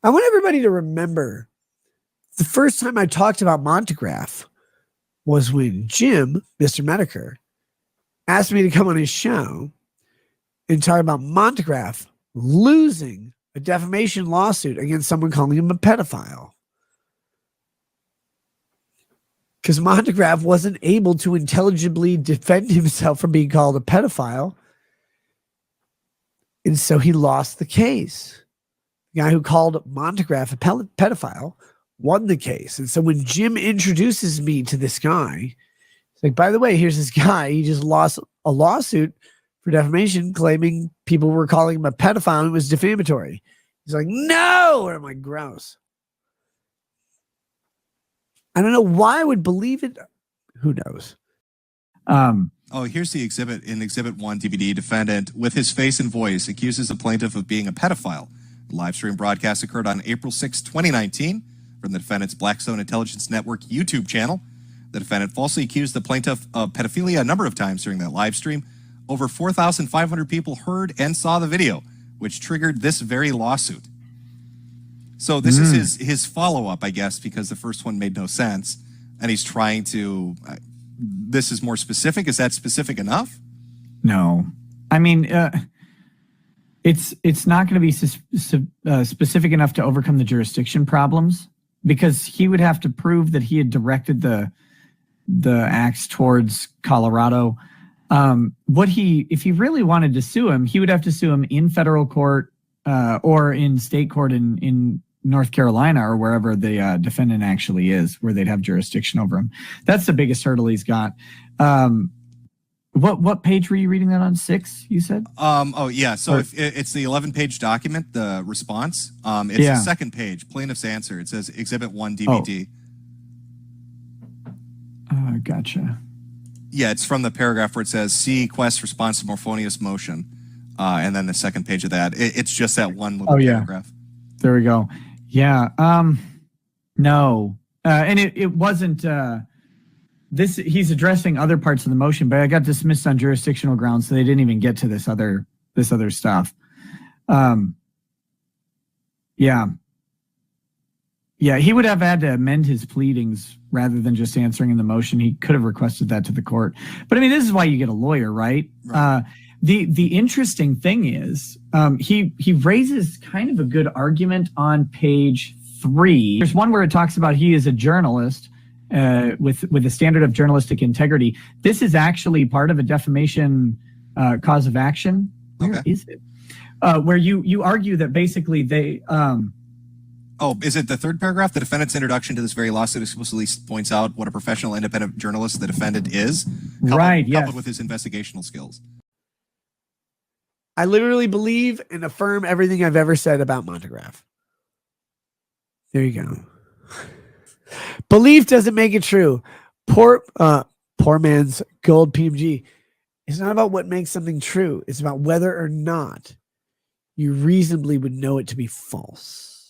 I want everybody to remember the first time I talked about Montagraph was when Jim, Mr. Metokur, asked me to come on his show and talk about Montagraph losing a defamation lawsuit against someone calling him a pedophile. Because Montagraph wasn't able to intelligibly defend himself from being called a pedophile. And so he lost the case. The guy who called Montagraph a pedophile won the case. And so when Jim introduces me to this guy, it's like, by the way, here's this guy. He just lost a lawsuit for defamation claiming people were calling him a pedophile and it was defamatory. He's like, no! And I'm like, gross. I don't know why I would believe it. Who knows? Here's the exhibit. In Exhibit 1 DVD, defendant, with his face and voice, accuses the plaintiff of being a pedophile. The live stream broadcast occurred on April 6, 2019, from the defendant's Blackstone Intelligence Network YouTube channel. The defendant falsely accused the plaintiff of pedophilia a number of times during that live stream. Over 4,500 people heard and saw the video, which triggered this very lawsuit. So this is his follow-up, I guess, because the first one made no sense. And he's trying to... this is more specific. Is that specific enough? No. I mean, it's not going to be specific enough to overcome the jurisdiction problems, because he would have to prove that he had directed the acts towards Colorado. If he really wanted to sue him, he would have to sue him in federal court or in state court in North Carolina or wherever the defendant actually is, where they'd have jurisdiction over him. That's the biggest hurdle he's got. What page were you reading that on? 6, you said? So if it's the 11-page document, the response. It's the second page, plaintiff's answer. It says Exhibit 1 DVD. Gotcha. Yeah, it's from the paragraph where it says, see Quest response to Morphonius motion. And then the second page of that. It's just that one little paragraph. There we go. Yeah. No. And it wasn't... he's addressing other parts of the motion, but I got dismissed on jurisdictional grounds, so they didn't even get to this other stuff. Yeah, he would have had to amend his pleadings rather than just answering in the motion. He could have requested that to the court. But I mean, this is why you get a lawyer, right? The interesting thing is he raises kind of a good argument on page 3. There's one where it talks about he is a journalist with a standard of journalistic integrity. This is actually part of a defamation cause of action. Where is it? Where you argue that basically they... is it the third paragraph? The defendant's introduction to this very lawsuit explicitly points out what a professional independent journalist the defendant is, coupled with his investigational skills. I literally believe and affirm everything I've ever said about Montagraph. There you go. Belief doesn't make it true. Poor man's gold PMG. It's not about what makes something true. It's about whether or not you reasonably would know it to be false.